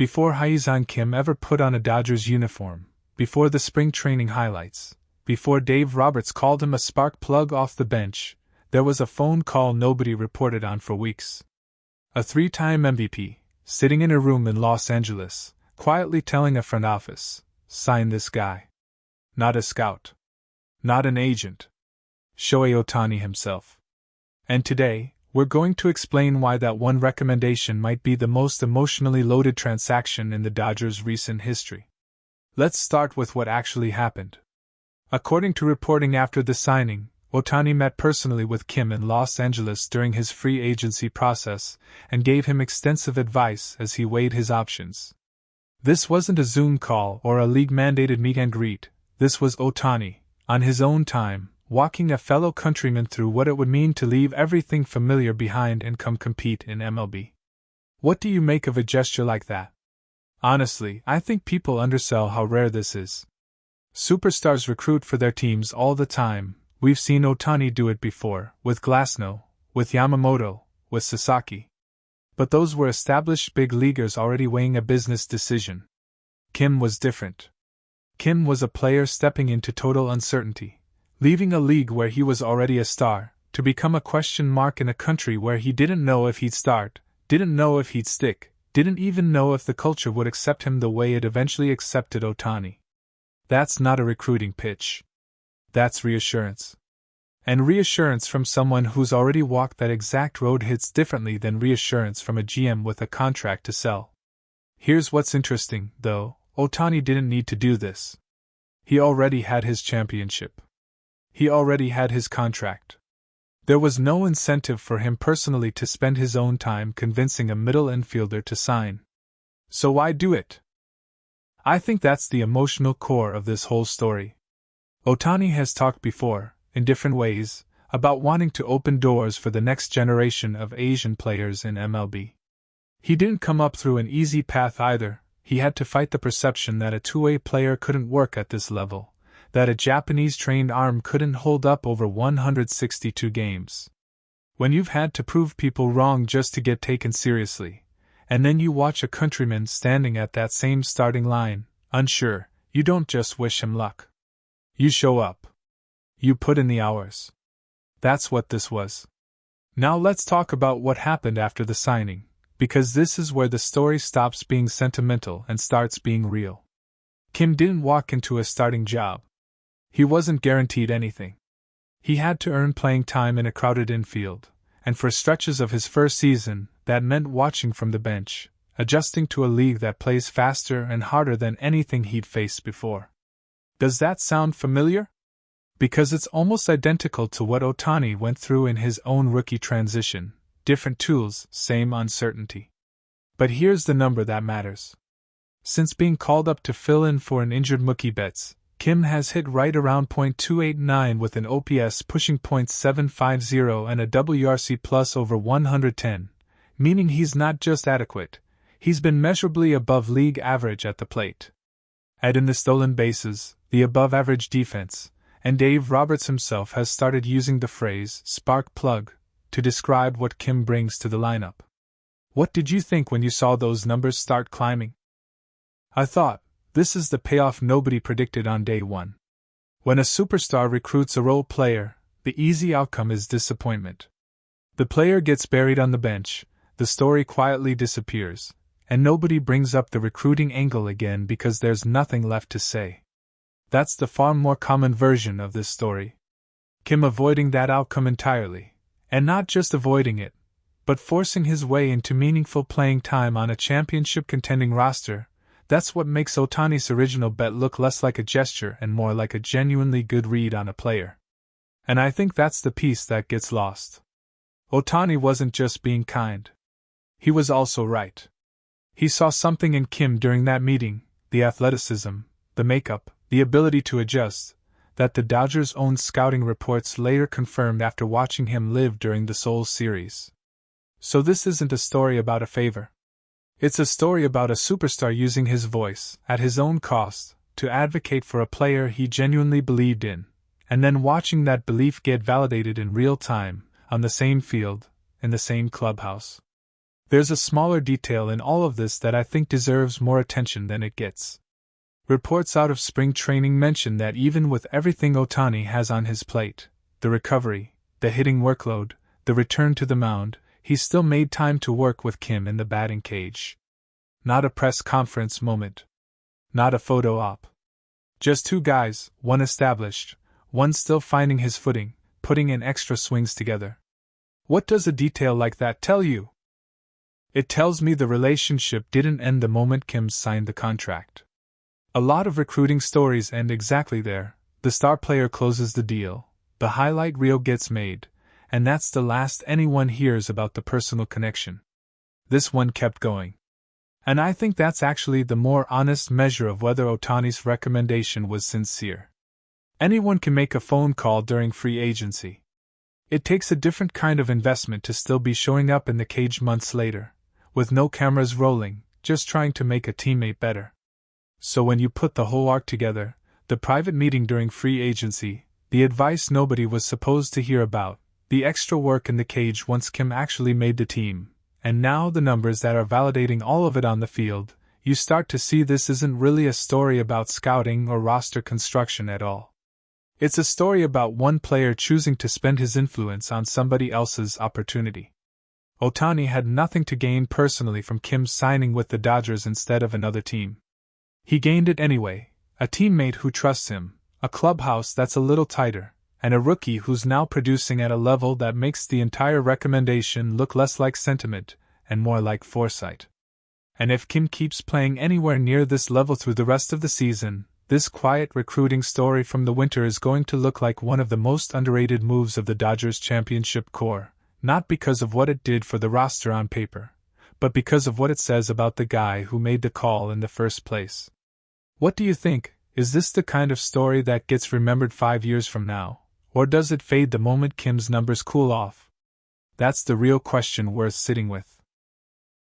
Before Hyeseong Kim ever put on a Dodgers uniform, before the spring training highlights, before Dave Roberts called him a spark plug off the bench, there was a phone call nobody reported on for weeks. A 3-time MVP, sitting in a room in Los Angeles, quietly telling a front office, sign this guy. Not a scout. Not an agent. Shohei Ohtani himself. And today, we're going to explain why that one recommendation might be the most emotionally loaded transaction in the Dodgers' recent history. Let's start with what actually happened. According to reporting after the signing, Ohtani met personally with Kim in Los Angeles during his free agency process and gave him extensive advice as he weighed his options. This wasn't a Zoom call or a league-mandated meet and greet. This was Ohtani, on his own time, walking a fellow countryman through what it would mean to leave everything familiar behind and come compete in MLB. What do you make of a gesture like that? Honestly, I think people undersell how rare this is. Superstars recruit for their teams all the time. We've seen Ohtani do it before, with Glasnow, with Yamamoto, with Sasaki. But those were established big leaguers already weighing a business decision. Kim was different. Kim was a player stepping into total uncertainty, leaving a league where he was already a star, to become a question mark in a country where he didn't know if he'd start, didn't know if he'd stick, didn't even know if the culture would accept him the way it eventually accepted Ohtani. That's not a recruiting pitch. That's reassurance. And reassurance from someone who's already walked that exact road hits differently than reassurance from a GM with a contract to sell. Here's what's interesting, though. Ohtani didn't need to do this. He already had his championship. He already had his contract. There was no incentive for him personally to spend his own time convincing a middle infielder to sign. So why do it? I think that's the emotional core of this whole story. Ohtani has talked before, in different ways, about wanting to open doors for the next generation of Asian players in MLB. He didn't come up through an easy path either. He had to fight the perception that a two-way player couldn't work at this level, that a Japanese-trained arm couldn't hold up over 162 games. When you've had to prove people wrong just to get taken seriously, and then you watch a countryman standing at that same starting line, unsure, you don't just wish him luck. You show up. You put in the hours. That's what this was. Now let's talk about what happened after the signing, because this is where the story stops being sentimental and starts being real. Kim didn't walk into a starting job. He wasn't guaranteed anything. He had to earn playing time in a crowded infield, and for stretches of his first season, that meant watching from the bench, adjusting to a league that plays faster and harder than anything he'd faced before. Does that sound familiar? Because it's almost identical to what Ohtani went through in his own rookie transition. Different tools, same uncertainty. But here's the number that matters. Since being called up to fill in for an injured Mookie Betts, Kim has hit right around .289 with an OPS pushing .750 and a WRC plus over 110, meaning he's not just adequate, he's been measurably above league average at the plate. Add in the stolen bases, the above-average defense, and Dave Roberts himself has started using the phrase spark plug to describe what Kim brings to the lineup. What did you think when you saw those numbers start climbing? I thought, this is the payoff nobody predicted on day one. When a superstar recruits a role player, the easy outcome is disappointment. The player gets buried on the bench, the story quietly disappears, and nobody brings up the recruiting angle again because there's nothing left to say. That's the far more common version of this story. Kim avoiding that outcome entirely, and not just avoiding it, but forcing his way into meaningful playing time on a championship-contending roster. That's what makes Ohtani's original bet look less like a gesture and more like a genuinely good read on a player. And I think that's the piece that gets lost. Ohtani wasn't just being kind. He was also right. He saw something in Kim during that meeting, the athleticism, the makeup, the ability to adjust, that the Dodgers' own scouting reports later confirmed after watching him live during the Soul series. So this isn't a story about a favor. It's a story about a superstar using his voice, at his own cost, to advocate for a player he genuinely believed in, and then watching that belief get validated in real time, on the same field, in the same clubhouse. There's a smaller detail in all of this that I think deserves more attention than it gets. Reports out of spring training mention that even with everything Ohtani has on his plate, the recovery, the hitting workload, the return to the mound, he still made time to work with Kim in the batting cage. Not a press conference moment. Not a photo op. Just two guys, one established, one still finding his footing, putting in extra swings together. What does a detail like that tell you? It tells me the relationship didn't end the moment Kim signed the contract. A lot of recruiting stories end exactly there. The star player closes the deal, the highlight reel gets made, and that's the last anyone hears about the personal connection. This one kept going. And I think that's actually the more honest measure of whether Ohtani's recommendation was sincere. Anyone can make a phone call during free agency. It takes a different kind of investment to still be showing up in the cage months later, with no cameras rolling, just trying to make a teammate better. So when you put the whole arc together, the private meeting during free agency, the advice nobody was supposed to hear about, the extra work in the cage once Kim actually made the team, and now the numbers that are validating all of it on the field, you start to see this isn't really a story about scouting or roster construction at all. It's a story about one player choosing to spend his influence on somebody else's opportunity. Ohtani had nothing to gain personally from Kim signing with the Dodgers instead of another team. He gained it anyway, a teammate who trusts him, a clubhouse that's a little tighter, and a rookie who's now producing at a level that makes the entire recommendation look less like sentiment and more like foresight. And if Kim keeps playing anywhere near this level through the rest of the season, this quiet recruiting story from the winter is going to look like one of the most underrated moves of the Dodgers championship core, not because of what it did for the roster on paper, but because of what it says about the guy who made the call in the first place. What do you think? Is this the kind of story that gets remembered 5 years from now, or does it fade the moment Kim's numbers cool off? That's the real question worth sitting with.